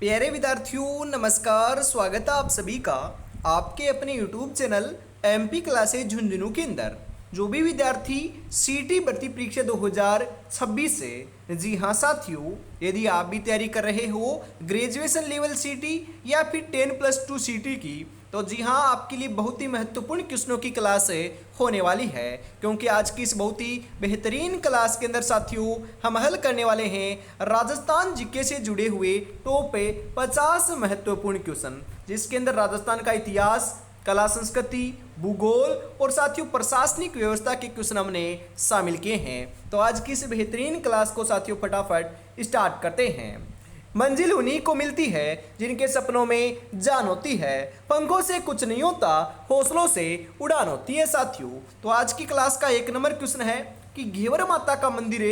प्यारे विद्यार्थियों नमस्कार। स्वागत है आप सभी का आपके अपने YouTube channel MP classes Jhunjhunu के अंदर। जो भी विद्यार्थी सीटी भर्ती परीक्षा 2026 से, जी हाँ साथियों, यदि आप भी तैयारी कर रहे हो ग्रेजुएशन लेवल सीटी या फिर 10+2 सीटी की, तो जी हाँ आपके लिए बहुत ही महत्वपूर्ण क्वेश्चनों की क्लास होने वाली है। क्योंकि आज की इस बहुत ही बेहतरीन क्लास के अंदर साथियों हम हल करने वाले हैं राजस्थान जीके से जुड़े हुए टॉप 50 महत्वपूर्ण क्वेश्चन, जिसके अंदर राजस्थान का इतिहास, कला संस्कृति, भूगोल और साथियों प्रशासनिक व्यवस्था के क्वेश्चन हमने शामिल किए हैं। तो आज की इस बेहतरीन क्लास को साथियों फटाफट स्टार्ट करते हैं। मंजिल उन्हीं को मिलती है जिनके सपनों में जान होती है, पंखों से कुछ नहीं होता, हौसलों से उड़ान होती है साथियों। तो आज की क्लास का 1 नंबर क्वेश्चन है कि घेवर माता का मंदिर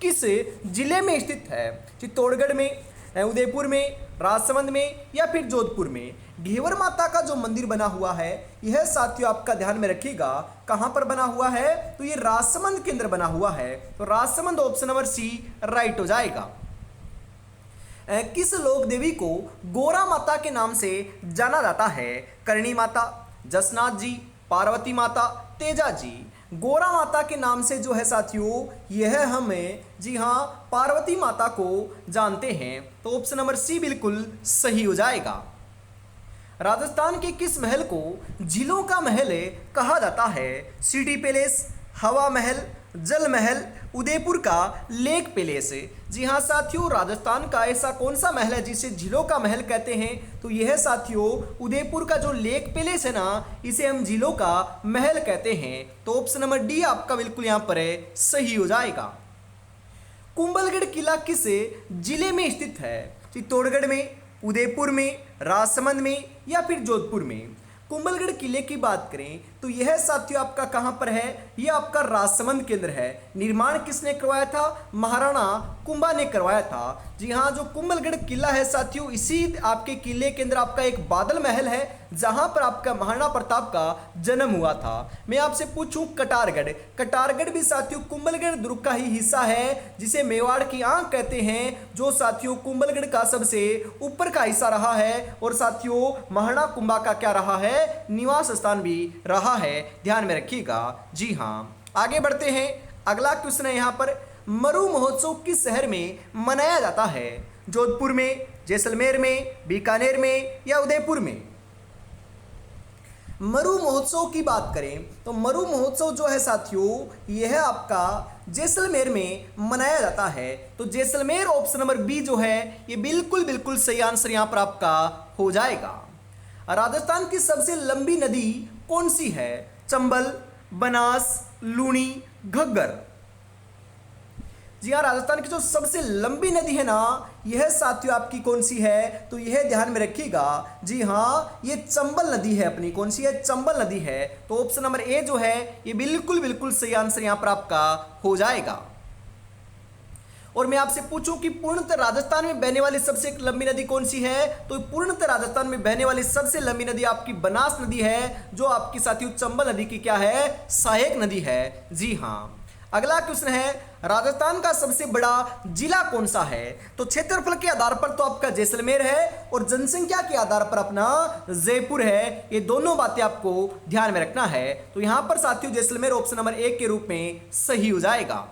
किस जिले में स्थित है? चित्तौड़गढ़ में, उदयपुर में, राजसमंद में या फिर जोधपुर में? घेवर माता का जो मंदिर बना हुआ है यह साथियों आपका ध्यान में रखिएगा कहां पर बना हुआ है, तो ये राजसमंद के अंदर बना हुआ है। तो Rajsamand option number C right हो जाएगा। किस लोक देवी को गोरा माता के नाम से जाना जाता है? करणी माता, जसनाथ जी, पार्वती माता, तेजा जी। गोरा माता के नाम से जो है साथियों यह हमें जी हाँ पार्वती माता को जानते हैं। तो ऑप्शन नंबर सी बिल्कुल सही हो जाएगा। राजस्थान के किस महल को झीलों का महल कहा जाता है? सिटी पैलेस, हवा महल, जल महल, उदयपुर का लेक पैलेस। जी हाँ साथियों, राजस्थान का ऐसा कौन सा महल है जिसे झीलों का महल कहते हैं? तो यह साथियों उदयपुर का जो लेक पैलेस है ना, इसे हम झीलों का महल कहते हैं। तो ऑप्शन नंबर डी आपका बिल्कुल यहाँ पर सही हो जाएगा। कुंभलगढ़ किला किस जिले में स्थित है? चित्तौड़गढ़ में, उदयपुर में, राजसमंद में या फिर जोधपुर में? कुंभलगढ़ किले की बात करें तो यह साथियों आपका कहां पर है? यह आपका राजसमंद के अंदर है। निर्माण किसने करवाया था? महाराणा कुंभा ने करवाया था। जी हाँ, जो कुंभलगढ़ किला है साथियों, इसी आपके किले के अंदर आपका एक बादल महल है जहां पर आपका महाराणा प्रताप का जन्म हुआ था। मैं आपसे पूछूं कटारगढ़, कटारगढ़ भी साथियों कुंभलगढ़ दुर्ग का ही हिस्सा है, जिसे मेवाड़ की आंख कहते हैं, जो साथियों कुंभलगढ़ का सबसे ऊपर का हिस्सा रहा है और साथियों महाराणा कुंभा का क्या रहा है? निवास स्थान भी रहा है। ध्यान में रखिएगा। जी हाँ, आगे बढ़ते हैं। अगला क्वेश्चन है यहाँ पर, मरु महोत्सव किस शहर में मनाया जाता है? जोधपुर में, जैसलमेर में, बीकानेर में या उदयपुर में? मरु महोत्सव की बात करें तो मरु महोत्सव जो है साथियों यह आपका जैसलमेर में मनाया जाता है। तो जैसलमेर ऑप्शन नंबर बी जो है ये बिल्कुल सही आंसर यहाँ पर आपका हो जाएगा। राजस्थान की सबसे लंबी नदी कौन सी है? चंबल, बनास, लूनी, घग्गर? जी हाँ, राजस्थान की जो सबसे लंबी नदी है ना, यह साथियों आपकी कौन सी है? तो यह ध्यान में रखिएगा। जी हाँ, ये चंबल नदी है अपनी। कौन सी है? चंबल नदी है। तो ऑप्शन नंबर ए जो है ये बिल्कुल सही आंसर यहां पर आपका हो जाएगा। और मैं आपसे पूछूं कि पूर्णतः राजस्थान में बहने वाली सबसे लंबी नदी कौन सी है? तो पूर्णतः राजस्थान में बहने वाली सबसे लंबी नदी आपकी बनास नदी है, जो आपकी साथियों चंबल नदी की क्या है? सहायक नदी है। जी हाँ, अगला क्वेश्चन है, राजस्थान का सबसे बड़ा जिला कौन सा है? तो क्षेत्रफल के आधार पर तो आपका जैसलमेर है और जनसंख्या के आधार पर अपना जयपुर है। ये दोनों बातें आपको ध्यान में रखना है। तो यहां पर साथियों जैसलमेर ऑप्शन नंबर 1 के रूप में सही हो जाएगा।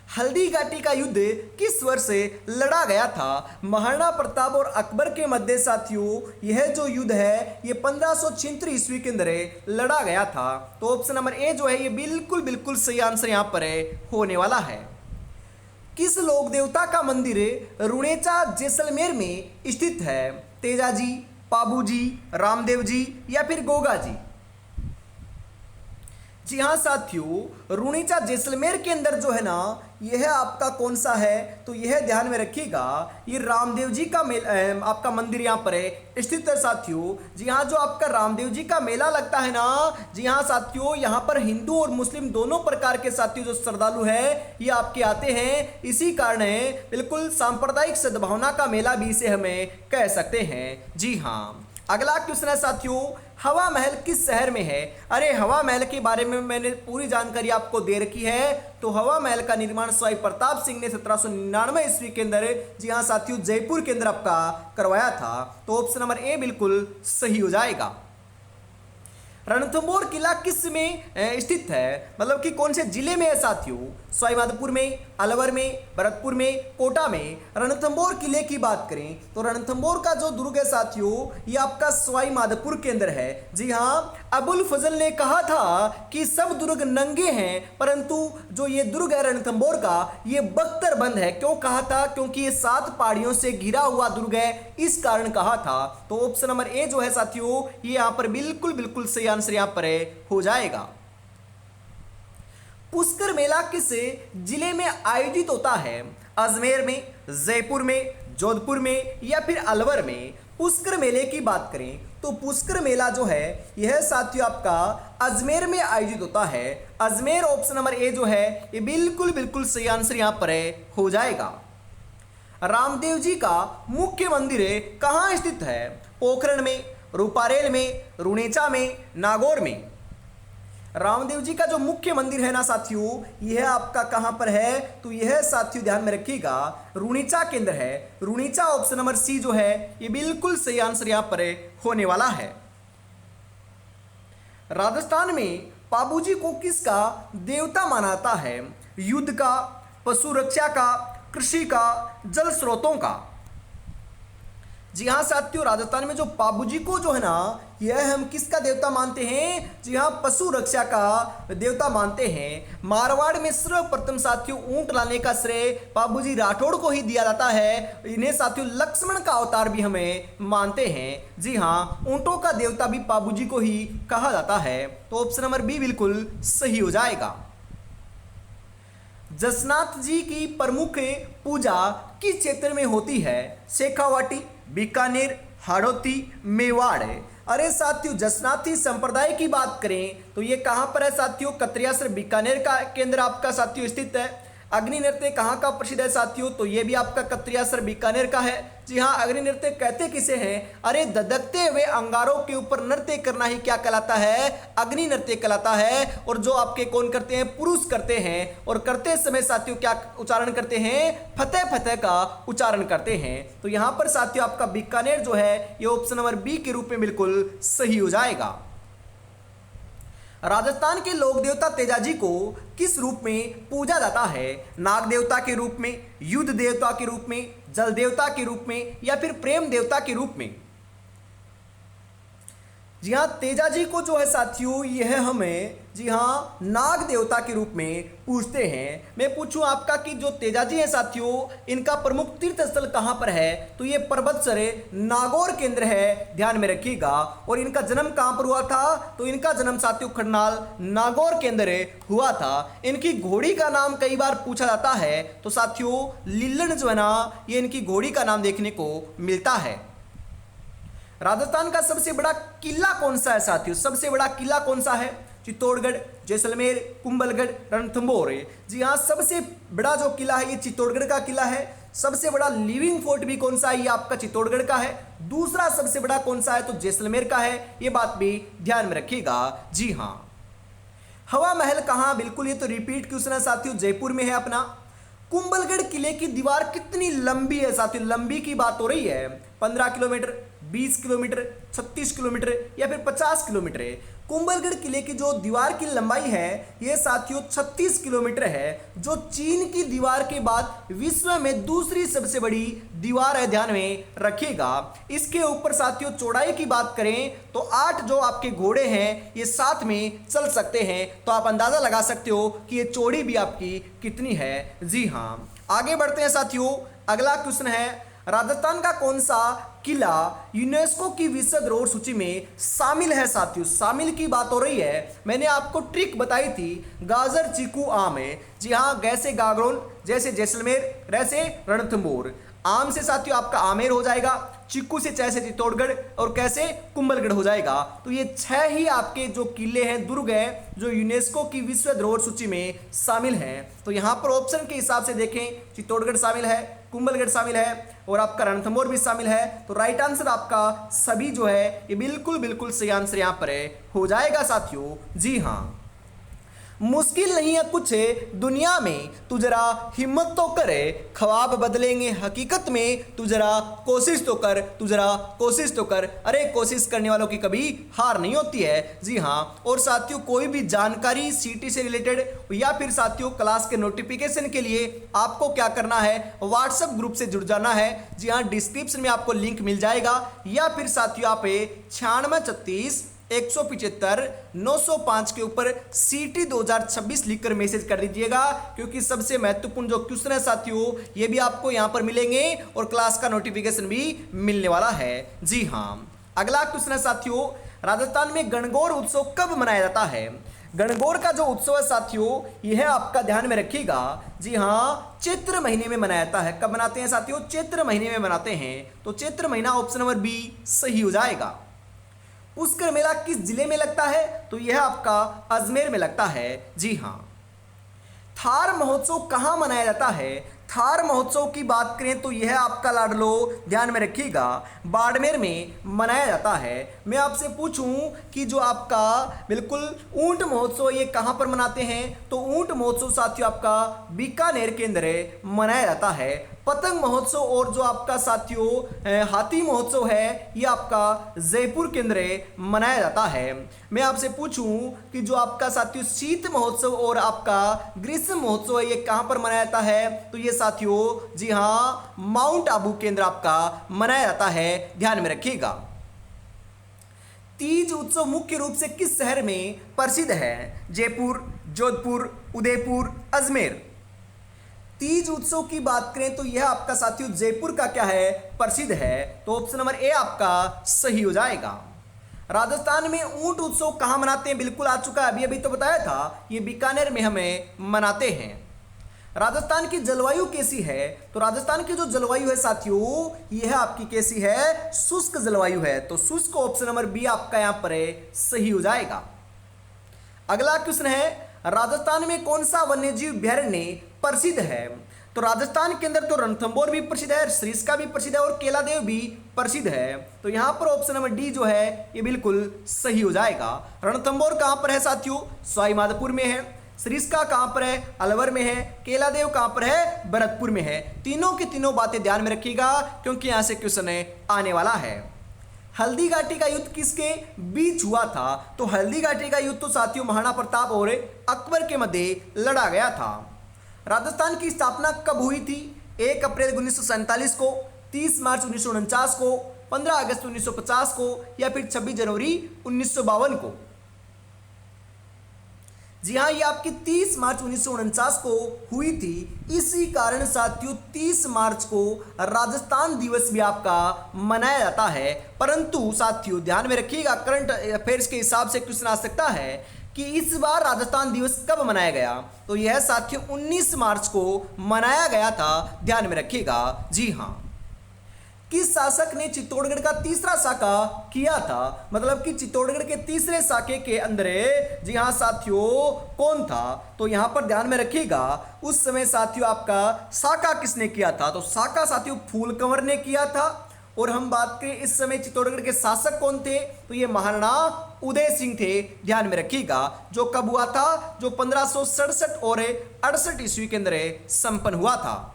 हल्दी घाटी का युद्ध किस वर्ष लड़ा गया था? महाराणा प्रताप और अकबर के मध्य साथियों यह जो युद्ध है ये 1576 ईस्वी के अंदर लड़ा गया था। तो ऑप्शन नंबर ए जो है ये बिल्कुल सही आंसर यहां पर होने वाला है। किस लोक देवता का मंदिर रुणेचा जैसलमेर में स्थित है? तेजा जी, पाबू जी, रामदेव जी या फिर गोगा जी? जी हाँ साथियों, रुणेचा जैसलमेर के अंदर जो है ना यह आपका कौन सा है? तो यह ध्यान में रखिएगा, ये रामदेव जी का आपका मंदिर यहाँ पर स्थित है साथियों। जी हाँ, जो आपका रामदेव जी का मेला लगता है ना, जी हाँ साथियों, यहाँ पर हिंदू और मुस्लिम दोनों प्रकार के साथियों जो श्रद्धालु है ये आपके आते हैं। इसी कारण बिल्कुल सांप्रदायिक सद्भावना का मेला भी इसे हमें कह सकते हैं। जी हाँ, अगला क्वेश्चन है साथियों, हवा महल किस शहर में है? अरे हवा महल के बारे में मैंने पूरी जानकारी आपको दे रखी है। तो हवा महल का निर्माण सवाई प्रताप सिंह ने 1799 ईस्वी के अंदर, जी हाँ साथियों, जयपुर के अंदर आपका करवाया था। तो ऑप्शन नंबर ए बिल्कुल सही हो जाएगा। रणथंभौर किला किस में स्थित है, मतलब कि कौन से जिले में है साथियों? सवाईमाधोपुर में, अलवर में, भरतपुर में, कोटा में। रणथंभौर किले की बात करें तो रणथंभौर का जो दुर्ग है साथियों, ये आपका सवाईमाधोपुर के अंदर है। जी हाँ, अबुल फजल ने कहा था कि सब दुर्ग नंगे हैं, परंतु जो ये दुर्ग है रणथंभौर का, ये बख्तर बंद है। क्यों कहा था? क्योंकि ये 7 पहाड़ियों से घिरा हुआ दुर्ग है, इस कारण कहा था। तो ऑप्शन नंबर ए जो है साथियों, ये यहां पर बिल्कुल बिल्कुल सही आंसर यहां पर हो जाएगा। पुष्कर मेला किस जिले में आयोजित होता है? अजमेर में, जयपुर में, जोधपुर में या फिर अलवर में? पुष्कर मेले की बात करें तो पुष्कर मेला जो है यह साथियों आपका अजमेर में आयोजित होता है। अजमेर ऑप्शन नंबर ए जो है ये बिल्कुल बिल्कुल सही आंसर यहां पर हो जाएगा। रामदेव जी का मुख्य मंदिर कहां स्थित है? पोखरण में, रूपारेल में, रुणेचा में, नागौर में? रामदेव जी का जो मुख्य मंदिर है ना साथियों, यह आपका कहां पर है? तो यह साथियों ध्यान में रखिएगा, रुणीचा के अंदर है। रुणीचा ऑप्शन नंबर सी जो है ये बिल्कुल सही आंसर यहां पर होने वाला है। राजस्थान में पाबूजी को किसका देवता माना जाता है? युद्ध का, पशु रक्षा का, कृषि का, जल स्रोतों का? जी हाँ साथियों, राजस्थान में जो पाबूजी को जो है ना, यह हम किसका देवता मानते हैं? जी हाँ, पशु रक्षा का देवता मानते हैं। मारवाड़ में सर्वप्रथम साथियों ऊंट लाने का श्रेय पाबूजी राठौड़ को ही दिया जाता है। इन्हें साथियों लक्ष्मण का अवतार भी हमें मानते हैं। जी हाँ, ऊंटों का देवता भी पाबूजी को ही कहा जाता है। तो ऑप्शन नंबर बी बिल्कुल सही हो जाएगा। जसनाथ जी की प्रमुख पूजा किस क्षेत्र में होती है? शेखावाटी, बीकानेर, हाड़ौती, मेवाड़? अरे साथियों, जसनाथी संप्रदाय की बात करें तो ये कहां पर है साथियों? कतरियासर बीकानेर का के अंदर आपका साथियों स्थित है। अग्नि नृत्य कहाँ का प्रसिद्ध है साथियों? तो ये भी आपका कतरियासर बीकानेर का है। जी हाँ, अग्नि नृत्य कहते किसे हैं? अरे ददकते हुए अंगारों के ऊपर नृत्य करना ही क्या कहलाता है? अग्नि नृत्य कहलाता है। और जो आपके कौन करते हैं? पुरुष करते हैं। और करते समय साथियों क्या उच्चारण करते हैं? फतेह फतेह का उच्चारण करते हैं। तो यहाँ पर साथियों आपका बीकानेर जो है ये ऑप्शन नंबर बी के रूप में बिल्कुल सही हो जाएगा। राजस्थान के लोक देवता तेजाजी को किस रूप में पूजा जाता है? नाग देवता के रूप में, युद्ध देवता के रूप में, जल देवता के रूप में या फिर प्रेम देवता के रूप में? जी हाँ, तेजाजी को जो है साथियों यह हमें जी हाँ नाग देवता के रूप में पूजते हैं। मैं पूछूं आपका कि जो तेजाजी है साथियों इनका प्रमुख तीर्थ स्थल कहां पर है? तो ये पर्वतसर नागौर के अंदर है, ध्यान में रखिएगा। और इनका जन्म कहां पर हुआ था? तो इनका जन्म साथियों खरनाल नागौर के अंदर हुआ था। इनकी घोड़ी का नाम कई बार पूछा जाता है, तो साथियों लिल्लन जो है ना ये इनकी घोड़ी का नाम देखने को मिलता है। राजस्थान का सबसे बड़ा किला कौन सा है साथियों? सबसे बड़ा किला कौन सा है? चित्तौड़गढ़, जैसलमेर, कुंभलगढ़, रणथंभौर? जी हाँ, सबसे बड़ा जो किला है ये चित्तौड़गढ़ का किला है। सबसे बड़ा लिविंग फोर्ट भी कौन सा है? ये आपका चित्तौड़गढ़ का है। दूसरा सबसे बड़ा कौन सा है? तो जैसलमेर का है। ये बात भी ध्यान में रखिएगा। जी हाँ, हवा महल कहाँ? बिल्कुल ये तो रिपीट क्वेश्चन है साथियों, जयपुर में है अपना। कुंभलगढ़ किले की दीवार कितनी लंबी है साथियों? लंबी की बात हो रही है। 15 किलोमीटर, 20 किलोमीटर, 36 किलोमीटर या फिर 50 किलोमीटर? कुंभलगढ़ किले की जो दीवार की लंबाई है ये साथियों 36 किलोमीटर है, जो चीन की दीवार के बाद विश्व में दूसरी सबसे बड़ी दीवार है, ध्यान में रखिएगा। इसके ऊपर साथियों चौड़ाई की बात करें तो 8 जो आपके घोड़े हैं ये साथ में चल सकते हैं। तो आप अंदाजा लगा सकते हो कि ये चौड़ी भी आपकी कितनी है। जी हाँ, आगे बढ़ते हैं साथियों। अगला क्वेश्चन है, राजस्थान का कौन सा किला यूनेस्को की विश्व धरोहर सूची में शामिल है साथियों? शामिल की बात हो रही है। मैंने आपको ट्रिक बताई थी, गाजर चीकू आम है। जी हाँ, जैसे गागरोन, जैसे जैसलमेर, वैसे रणथंभौर। आम से साथियों आपका आमेर हो जाएगा, चिक्कू से जैसे चित्तौड़गढ़ और कैसे कुंभलगढ़ हो जाएगा। तो ये 6 ही आपके जो किले हैं, दुर्ग हैं, जो यूनेस्को की विश्व धरोहर सूची में शामिल हैं। तो यहाँ पर ऑप्शन के हिसाब से देखें, चित्तौड़गढ़ शामिल है, कुंभलगढ़ शामिल है और आपका रणथंभौर भी शामिल है। तो राइट आंसर आपका सभी जो है ये बिल्कुल बिल्कुल सही आंसर यहाँ पर हो जाएगा साथियों। जी हाँ, मुश्किल नहीं है कुछ दुनिया में, तू जरा हिम्मत तो करे, ख्वाब बदलेंगे हकीकत में, तू जरा कोशिश तो कर, तू जरा कोशिश तो कर। अरे कोशिश करने वालों की कभी हार नहीं होती है। जी हाँ, और साथियों कोई भी जानकारी सीटी से रिलेटेड या फिर साथियों क्लास के नोटिफिकेशन के लिए आपको क्या करना है, व्हाट्सएप ग्रुप से जुड़ जाना है। जी हाँ, डिस्क्रिप्शन में आपको लिंक मिल जाएगा, या फिर साथियों आप 9636 175 905 के ऊपर सीटी 2026 लिखकर मैसेज कर दीजिएगा, क्योंकि सबसे महत्वपूर्ण जो क्वेश्चन है साथियों ये भी आपको यहां पर मिलेंगे और क्लास का नोटिफिकेशन भी मिलने वाला है। जी हाँ, अगला क्वेश्चन है साथियों, राजस्थान में गणगौर उत्सव कब मनाया जाता है? गणगौर का जो उत्सव है साथियों यह आपका ध्यान में रखिएगा। जी हाँ, चैत्र महीने में मनाया जाता है। कब मनाते हैं साथियों? चैत्र महीने में मनाते हैं। तो चैत्र महीना ऑप्शन नंबर बी सही हो जाएगा। पुष्कर मेला किस जिले में लगता है? तो यह आपका अजमेर में लगता है। जी हाँ, थार महोत्सव कहाँ मनाया जाता है? थार महोत्सव की बात करें तो यह आपका लाडलो ध्यान में रखिएगा बाड़मेर में मनाया जाता है। मैं आपसे पूछूं कि जो आपका बिल्कुल ऊंट महोत्सव ये कहाँ पर मनाते हैं? तो ऊंट महोत्सव साथियों आपका बीकानेर के अंदर मनाया जाता है। पतंग महोत्सव और जो आपका साथियों हाथी महोत्सव है ये आपका जयपुर के अंदर मनाया जाता है। मैं आपसे पूछूं कि जो आपका साथियों शीत महोत्सव और आपका ग्रीष्म महोत्सव है ये कहाँ पर मनाया जाता है? तो ये साथियों जी हाँ माउंट आबू के अंदर आपका मनाया जाता है, ध्यान में रखिएगा। तीज उत्सव मुख्य रूप से किस शहर में प्रसिद्ध है? जयपुर, जोधपुर, उदयपुर, अजमेर। तीज उत्सव की बात करें तो यह आपका साथियों जयपुर का क्या है? प्रसिद्ध है। तो ऑप्शन नंबर ए आपका सही हो जाएगा। राजस्थान में ऊंट उत्सव कहाँ मनाते हैं? बिल्कुल आ चुका है, अभी अभी तो बताया था, ये बीकानेर में हमें मनाते हैं। राजस्थान की जलवायु कैसी है? तो राजस्थान की जो जलवायु है साथियों यह आपकी कैसी है? शुष्क जलवायु है। तो शुष्क ऑप्शन नंबर बी आपका यहां पर सही हो जाएगा। अगला क्वेश्चन है, राजस्थान में कौन सा वन्यजीव अभ्यारण्य प्रसिद्ध है? तो राजस्थान के अंदर तो रणथंभौर भी प्रसिद्ध है, सरिस्का भी प्रसिद्ध है और केलादेव भी प्रसिद्ध है। तो यहां पर ऑप्शन नंबर डी जो है ये बिल्कुल सही हो जाएगा। रणथंभौर कहां पर है साथियों? सवाईमाधोपुर में है। सरिस्का कहां पर है? अलवर में है। केलादेव कहां पर है? भरतपुर में है। तीनों की तीनों बातें ध्यान में रखिएगा क्योंकि यहां से क्वेश्चन आने वाला है। हल्दी घाटी का युद्ध किसके बीच हुआ था? तो हल्दी घाटी का युद्ध तो साथियों महाराणा प्रताप और अकबर के मध्य लड़ा गया था। राजस्थान की स्थापना कब हुई थी? 1 अप्रैल 1947 को, 30 मार्च 1949 को, 15 अगस्त 1950 को या फिर 26 जनवरी 1952 को। जी हाँ, ये आपकी 30 मार्च 1949 को हुई थी। इसी कारण साथियों 30 मार्च को राजस्थान दिवस भी आपका मनाया जाता है। परंतु साथियों ध्यान में रखिएगा, करंट अफेयर्स के हिसाब से क्वेश्चन आ सकता है कि इस बार राजस्थान दिवस कब मनाया गया? तो यह साथियों 19 मार्च को मनाया गया था, ध्यान में रखिएगा। जी हाँ, किस शासक ने चित्तौड़गढ़ का तीसरा साका किया था? मतलब कि चित्तौड़गढ़ के तीसरे साके के अंदर जी हाँ साथियों कौन था? तो यहां पर ध्यान में रखिएगा उस समय साथियों आपका साका किसने किया था? तो साका साथियों फूल कंवर ने किया था। और हम बात करें इस समय चित्तौड़गढ़ के शासक कौन थे? तो ये महाराणा उदय सिंह थे, ध्यान में रखिएगा। जो कब हुआ था? जो 1567 और 68 ईस्वी के अंदर संपन्न हुआ था।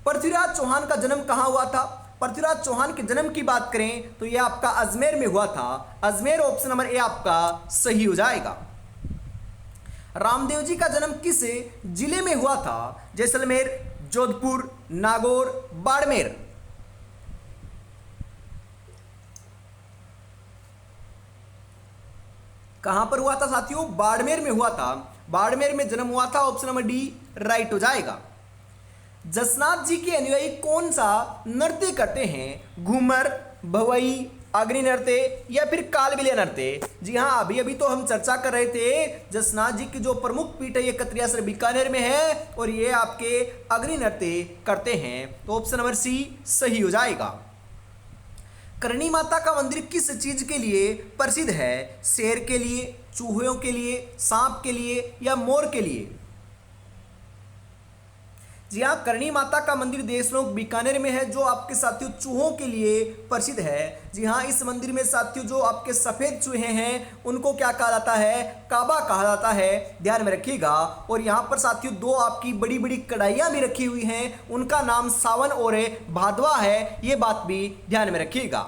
पृथ्वीराज चौहान का जन्म कहां हुआ था? पृथ्वीराज चौहान के जन्म की बात करें तो यह आपका अजमेर में हुआ था। अजमेर ऑप्शन नंबर ए आपका सही हो जाएगा। रामदेव जी का जन्म किस जिले में हुआ था? जैसलमेर, जोधपुर, नागौर, बाड़मेर। कहां पर हुआ था साथियों? बाड़मेर में हुआ था। बाड़मेर में जन्म हुआ था, ऑप्शन नंबर डी राइट हो जाएगा। जसनाथ जी के अनुयायी कौन सा नृत्य करते हैं? घूमर, भवई, अग्नि नृत्य या फिर कालबिलिया नृत्य। जी हाँ, अभी अभी तो हम चर्चा कर रहे थे जसनाथ जी की जो प्रमुख पीठ है ये कतरियासर बीकानेर में है और ये आपके अग्नि नृत्य करते हैं। तो ऑप्शन नंबर सी सही हो जाएगा। करणी माता का मंदिर किस चीज के लिए प्रसिद्ध है? शेर के लिए, चूहों के लिए, सांप के लिए या मोर के लिए? जी हाँ, करणी माता का मंदिर देशनोक बीकानेर में है, जो आपके साथियों चूहों के लिए प्रसिद्ध है। जी हाँ, इस मंदिर में साथियों जो आपके सफ़ेद चूहे हैं उनको क्या कहा जाता है, काबा कहा जाता है, ध्यान में रखिएगा। और यहाँ पर साथियों दो आपकी बड़ी बड़ी कढ़ाइयाँ भी रखी हुई हैं, उनका नाम सावन और भादवा है, ये बात भी ध्यान में रखिएगा।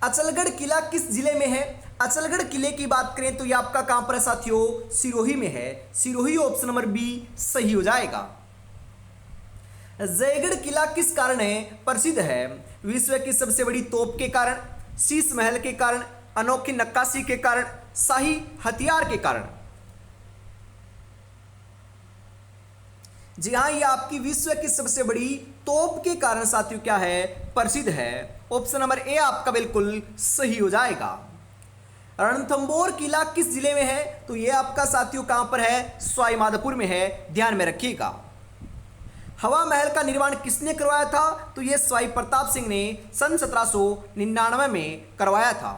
अचलगढ़ किला किस जिले में है? अचलगढ़ किले की बात करें तो ये आपका कहां पर है साथियों, सिरोही में है। सिरोही ऑप्शन नंबर बी सही हो जाएगा। जयगढ़ किला किस कारण है प्रसिद्ध है? विश्व की सबसे बड़ी तोप के कारण, शीश महल के कारण, अनोखी नक्काशी के कारण, शाही हथियार के कारण। जी हाँ, ये आपकी विश्व की सबसे बड़ी तोप के कारण साथियों क्या है, प्रसिद्ध है। ऑप्शन नंबर ए आपका बिल्कुल सही हो जाएगा। रणथंबोर किला किस जिले में है? तो ये आपका साथियों कहां पर है, सवाई माधोपुर में है, ध्यान में रखिएगा। हवा महल का निर्माण किसने करवाया था? तो ये सवाई प्रताप सिंह ने सन 1799 में करवाया था।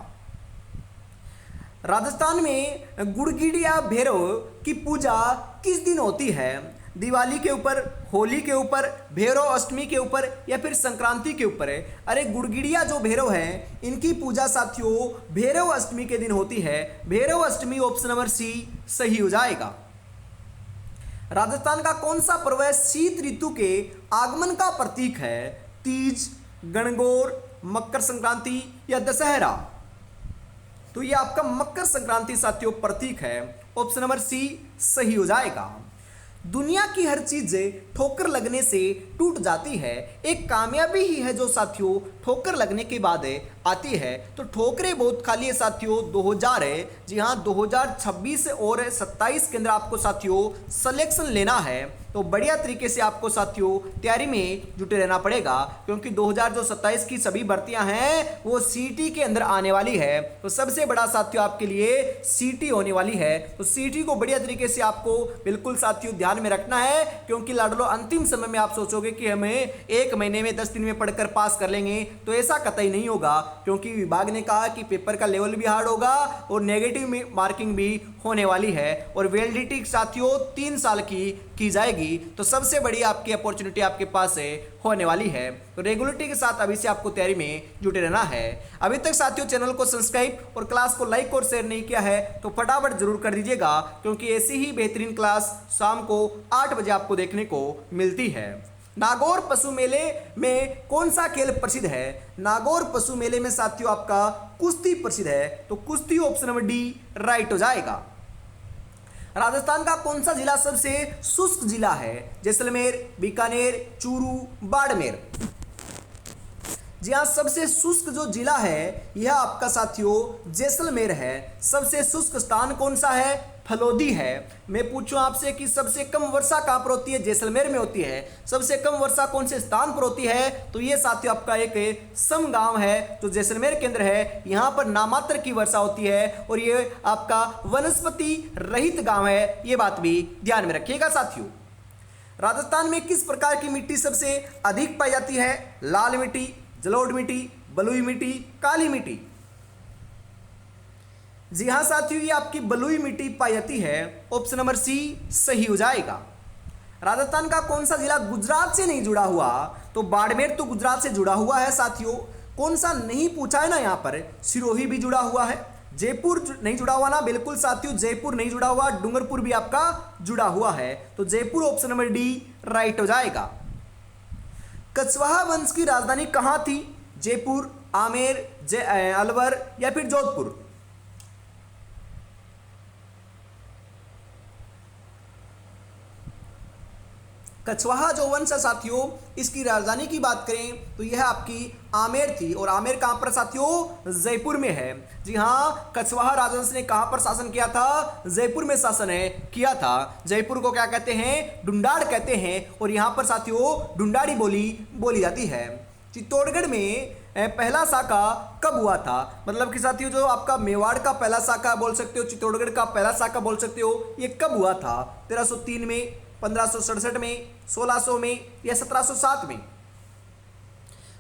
राजस्थान में गुड़गिड़िया भैरव की पूजा किस दिन होती है? दिवाली के ऊपर, होली के ऊपर, भैरव अष्टमी के ऊपर या फिर संक्रांति के ऊपर है? अरे गुड़गिड़िया जो भैरव हैं इनकी पूजा साथियों भैरव अष्टमी के दिन होती है। भैरव अष्टमी ऑप्शन नंबर सी सही हो जाएगा। राजस्थान का कौन सा पर्व शीत ऋतु के आगमन का प्रतीक है? तीज, गणगौर, मकर संक्रांति या दशहरा? तो ये आपका मकर संक्रांति साथियों प्रतीक है, ऑप्शन नंबर सी सही हो जाएगा। दुनिया की हर चीज ठोकर लगने से टूट जाती है, एक कामयाबी ही है जो साथियों ठोकर लगने के बाद आती है। तो ठोकरें बहुत खाली है साथियों 2000 है। जी हाँ, 2026 और 27 के अंदर आपको साथियों सिलेक्शन लेना है, तो बढ़िया तरीके से आपको साथियों तैयारी में जुटे रहना पड़ेगा, क्योंकि 2027 की सभी भर्तियां हैं वो सीटी के अंदर आने वाली है। तो सबसे बड़ा साथियों आपके लिए सीटी होने वाली है, तो सीटी को बढ़िया तरीके से आपको बिल्कुल साथियों ध्यान में रखना है, क्योंकि लाडलो अंतिम समय में आप सोचोगे कि हमें 1 महीने में 10 दिन में पढ़कर पास कर लेंगे, तो ऐसा कतई नहीं होगा, क्योंकि विभाग ने कहा कि पेपर का लेवल भी हार्ड होगा और नेगेटिव मार्किंग भी होने वाली है, और वैलिडिटी साथियों 3 साल की जाएगी। तो सबसे बड़ी आपकी अपॉर्चुनिटी आपके पास होने वाली है, तो रेगुलरिटी के साथ अभी से आपको तैयारी में जुटे रहना है। अभी तक साथियों चैनल को सब्सक्राइब और क्लास को लाइक और शेयर नहीं किया है तो फटाफट जरूर कर दीजिएगा, क्योंकि ऐसी ही बेहतरीन क्लास शाम को 8 बजे आपको देखने को मिलती है। नागौर पशु मेले में कौन सा खेल प्रसिद्ध है? नागौर पशु मेले में साथियों आपका कुश्ती प्रसिद्ध है, तो कुश्ती ऑप्शन नंबर डी राइट हो जाएगा। राजस्थान का कौन सा जिला सबसे शुष्क जिला है? जैसलमेर, बीकानेर, चूरू, बाड़मेर? जी हाँ, सबसे शुष्क जो जिला है यह आपका साथियों जैसलमेर है। सबसे शुष्क स्थान कौन सा है? फलोदी है। मैं पूछूं आपसे कि सबसे कम वर्षा कहाँ पर होती है? जैसलमेर में होती है। सबसे कम वर्षा कौन से स्थान पर होती है? तो ये साथियों आपका एक सम गांव है जो जैसलमेर के अंदर है, यहाँ पर नामात्र की वर्षा होती है, और ये आपका वनस्पति रहित गांव है, ये बात भी ध्यान में रखिएगा साथियों। राजस्थान में किस प्रकार की मिट्टी सबसे अधिक पाई जाती है? लाल मिट्टी, जलोढ़ मिट्टी, बलुई मिट्टी, काली मिट्टी? जी हाँ साथियों, ये आपकी बलुई मिट्टी पाई जाती है, ऑप्शन नंबर सी सही हो जाएगा। राजस्थान का कौन सा जिला गुजरात से नहीं जुड़ा हुआ? तो बाड़मेर तो गुजरात से जुड़ा हुआ है साथियों। कौन सा नहीं पूछा है ना, यहाँ पर सिरोही भी जुड़ा हुआ है, जयपुर नहीं जुड़ा हुआ ना, बिल्कुल साथियों जयपुर नहीं जुड़ा हुआ, डूंगरपुर भी आपका जुड़ा हुआ है, तो Jaipur option number D right हो जाएगा। कछवाहा वंश की राजधानी कहाँ थी? जयपुर, आमेर, अलवर या फिर जोधपुर? कछवाहा जो वंश है साथियों, इसकी राजधानी की बात करें तो यह आपकी आमेर थी, और आमेर कहाँ पर साथियों? जयपुर में है। जी हाँ, कछवाहा राजवंश ने कहाँ पर शासन किया था? जयपुर में शासन किया था। जयपुर को क्या कहते हैं? डुंडाड़ कहते हैं, और यहाँ पर साथियों डुंडाड़ी बोली जाती है। चित्तौड़गढ़ में पहला साका कब हुआ था? मतलब कि साथियों जो आपका मेवाड़ का पहला साका बोल सकते हो, चित्तौड़गढ़ का पहला साका बोल सकते हो, ये कब हुआ था? 1303 में, 1567 में, 1600 में या 1707 में?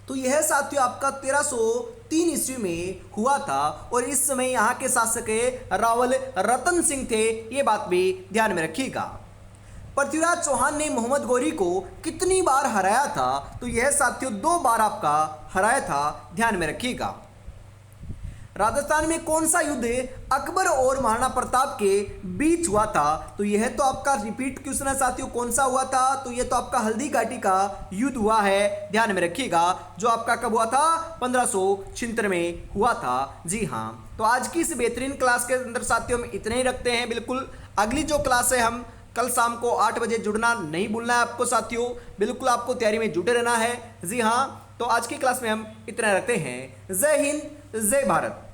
तो यह साथियों आपका 1303 ईस्वी में हुआ था, और इस समय यहाँ के शासक रावल रतन सिंह थे, ये बात भी ध्यान में रखिएगा। पृथ्वीराज चौहान ने मोहम्मद गौरी को कितनी बार हराया था? तो यह साथियों 2 बार आपका हराया था, ध्यान में रखिएगा। राजस्थान में कौन सा युद्ध अकबर और महाराणा प्रताप के बीच हुआ था? तो यह तो आपका रिपीट क्वेश्चन है साथियों, कौन सा हुआ था? तो यह तो आपका हल्दी घाटी का युद्ध हुआ है, ध्यान में रखिएगा, जो आपका कब हुआ था? 1576 में हुआ था। जी हाँ, तो आज की इस बेहतरीन क्लास के अंदर साथियों हम इतने ही रखते हैं। बिल्कुल अगली जो क्लास है हम कल शाम को 8 बजे जुड़ना नहीं भूलना है आपको साथियों, बिल्कुल आपको तैयारी में जुटे रहना है। जी हाँ, तो आज की क्लास में हम इतना रखते हैं। जय हिंद, जय भारत।